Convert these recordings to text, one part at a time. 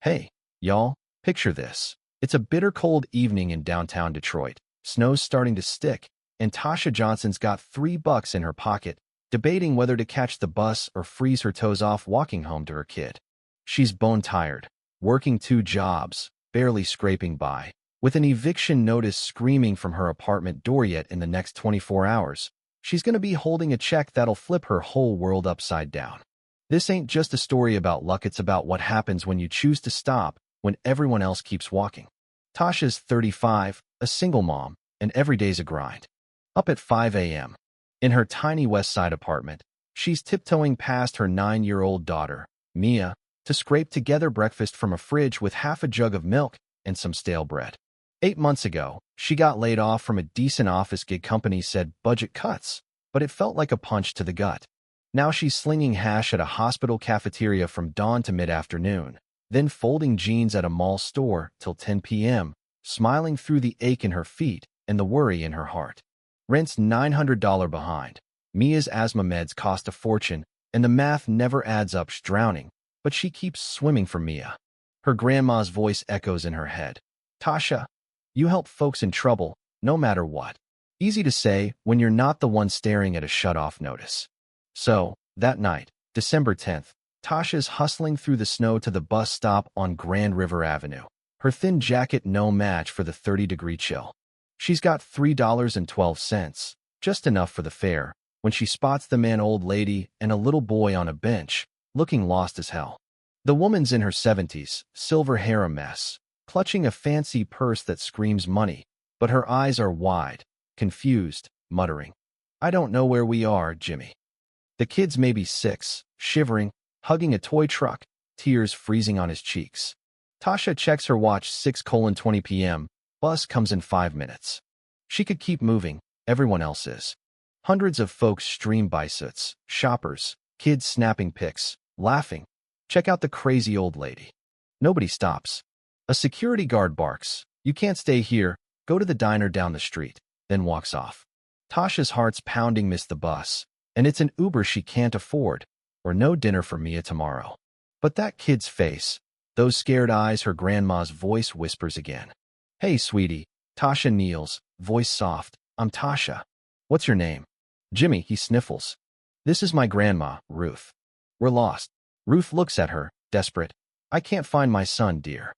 Hey, y'all, picture this. It's a bitter cold evening in downtown Detroit. Snow's starting to stick, and Tasha Johnson's got $3 in her pocket, debating whether to catch the bus or freeze her toes off walking home to her kid. She's bone-tired, working 2 jobs, barely scraping by, with an eviction notice screaming from her apartment door yet in the next 24 hours. She's going to be holding a check that'll flip her whole world upside down. This ain't just a story about luck, it's about what happens when you choose to stop when everyone else keeps walking. Tasha's 35, a single mom, and every day's a grind. Up at 5 a.m. in her tiny West Side apartment, she's tiptoeing past her 9-year-old daughter, Mia, to scrape together breakfast from a fridge with half a jug of milk and some stale bread. 8 months ago, she got laid off from a decent office gig. Company said budget cuts, but it felt like a punch to the gut. Now she's slinging hash at a hospital cafeteria from dawn to mid-afternoon, then folding jeans at a mall store till 10 p.m., smiling through the ache in her feet and the worry in her heart. Rent's $900 behind. Mia's asthma meds cost a fortune, and the math never adds up. She's drowning, but she keeps swimming for Mia. Her grandma's voice echoes in her head. Tasha, you help folks in trouble, no matter what. Easy to say when you're not the one staring at a shut-off notice. So, that night, December 10th, Tasha's hustling through the snow to the bus stop on Grand River Avenue. Her thin jacket no match for the 30-degree chill. She's got $3.12, just enough for the fare, when she spots the man, old lady, and a little boy on a bench, looking lost as hell. The woman's in her 70s, silver hair a mess, clutching a fancy purse that screams money, but her eyes are wide, confused, muttering, "I don't know where we are, Jimmy." The kid's maybe 6, shivering, hugging a toy truck, tears freezing on his cheeks. Tasha checks her watch. 6:20 p.m. Bus comes in 5 minutes. She could keep moving, everyone else is. Hundreds of folks stream by, suits, shoppers, kids snapping pics, laughing. Check out the crazy old lady. Nobody stops. A security guard barks, "You can't stay here, go to the diner down the street," then walks off. Tasha's heart's pounding. Miss the bus, and it's an Uber she can't afford, or no dinner for Mia tomorrow. But that kid's face, those scared eyes, her grandma's voice whispers again. "Hey, sweetie." Tasha kneels, voice soft. "I'm Tasha. What's your name?" "Jimmy," he sniffles. "This is my grandma, Ruth. We're lost." Ruth looks at her, desperate. "I can't find my son, dear.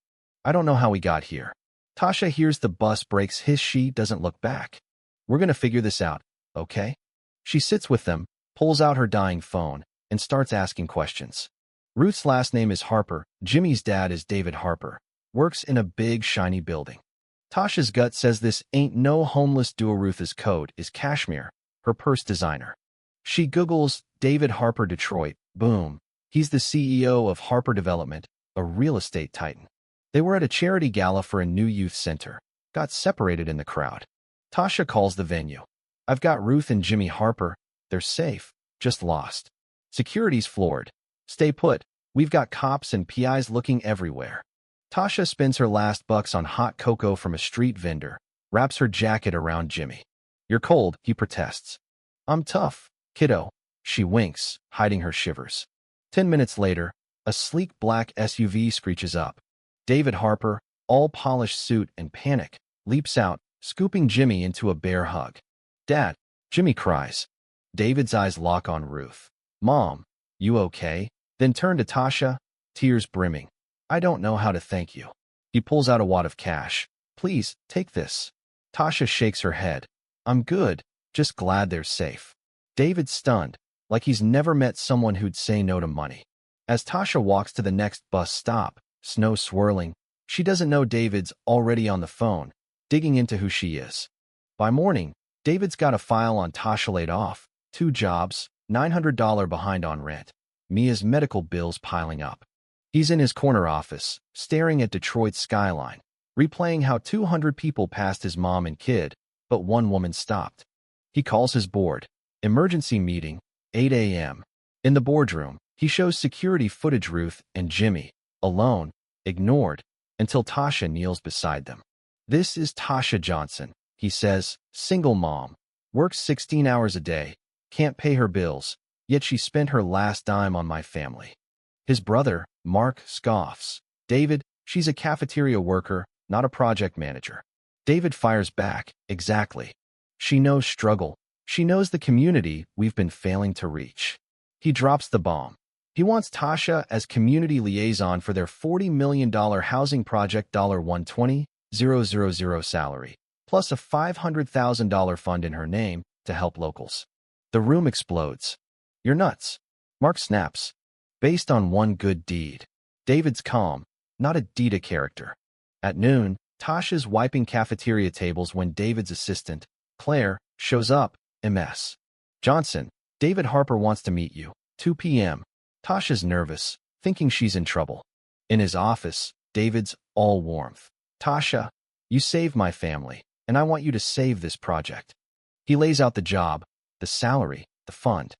I don't know how we got here." Tasha hears the bus brakes hiss. She doesn't look back. "We're gonna figure this out, okay?" She sits with them, pulls out her dying phone, and starts asking questions. Ruth's last name is Harper. Jimmy's dad is David Harper. Works in a big, shiny building. Tasha's gut says this ain't no homeless duo. Ruth's code is Cashmere, her purse designer. She Googles David Harper Detroit. Boom. He's the CEO of Harper Development, a real estate titan. They were at a charity gala for a new youth center. Got separated in the crowd. Tasha calls the venue. "I've got Ruth and Jimmy Harper. They're safe, just lost. Security's floored. Stay put. We've got cops and PIs looking everywhere." Tasha spends her last bucks on hot cocoa from a street vendor, wraps her jacket around Jimmy. "You're cold," he protests. "I'm tough, kiddo." She winks, hiding her shivers. 10 minutes later, a sleek black SUV screeches up. David Harper, all polished suit and panic, leaps out, scooping Jimmy into a bear hug. "Dad," Jimmy cries. David's eyes lock on Ruth. "Mom, you okay?" Then turn to Tasha, tears brimming. "I don't know how to thank you." He pulls out a wad of cash. "Please, take this." Tasha shakes her head. "I'm good, just glad they're safe." David's stunned, like he's never met someone who'd say no to money. As Tasha walks to the next bus stop, snow swirling, she doesn't know David's already on the phone, digging into who she is. By morning, David's got a file on Tasha, laid off, 2 jobs, $900 behind on rent, Mia's medical bills piling up. He's in his corner office, staring at Detroit's skyline, replaying how 200 people passed his mom and kid, but one woman stopped. He calls his board. Emergency meeting, 8 a.m. In the boardroom, he shows security footage. Ruth and Jimmy, alone, ignored, until Tasha kneels beside them. "This is Tasha Johnson," he says, "single mom, works 16 hours a day, can't pay her bills, yet she spent her last dime on my family." His brother, Mark, scoffs. David, she's a cafeteria worker, not a project manager. David fires back, exactly. She knows struggle. She knows the community we've been failing to reach. He drops the bomb. He wants Tasha as community liaison for their $40 million housing project $120,000 salary, plus a $500,000 fund in her name to help locals. The room explodes. You're nuts. Mark snaps. Based on one good deed. David's calm, not a Dita character. At noon, Tasha's wiping cafeteria tables when David's assistant, Claire, shows up, MS. Johnson, David Harper wants to meet you. 2 p.m. Tasha's nervous, thinking she's in trouble. In his office, David's all warmth. Tasha, you saved my family, and I want you to save this project. He lays out the job, the salary, the fund.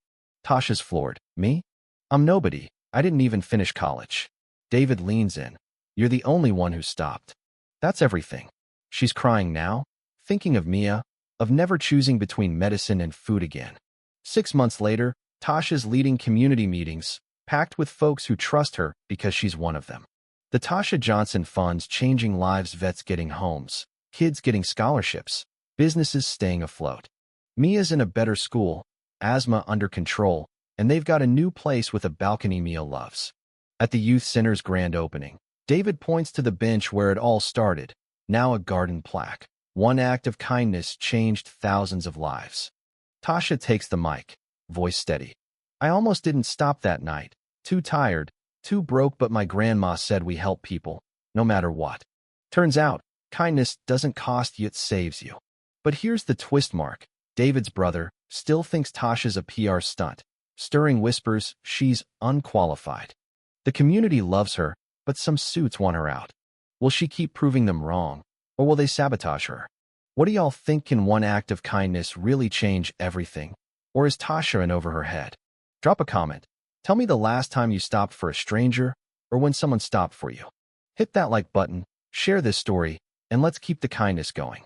Tasha's floored. Me? I'm nobody. I didn't even finish college. David leans in. You're the only one who stopped. That's everything. She's crying now, thinking of Mia, of never choosing between medicine and food again. 6 months later, Tasha's leading community meetings, packed with folks who trust her because she's one of them. The Tasha Johnson Fund's changing lives, vets getting homes, kids getting scholarships, businesses staying afloat. Mia's in a better school, asthma under control, and they've got a new place with a balcony Mia loves. At the youth center's grand opening, David points to the bench where it all started, now a garden plaque. One act of kindness changed thousands of lives. Tasha takes the mic, voice steady. I almost didn't stop that night. Too tired, too broke, but my grandma said we help people, no matter what. Turns out, kindness doesn't cost you, it saves you. But here's the twist, Mark. David's brother still thinks Tasha's a PR stunt, stirring whispers she's unqualified. The community loves her, but some suits want her out. Will she keep proving them wrong, or will they sabotage her? What do y'all think? Can one act of kindness really change everything? Or is Tasha in over her head? Drop a comment. Tell me the last time you stopped for a stranger, or when someone stopped for you. Hit that like button, share this story, and let's keep the kindness going.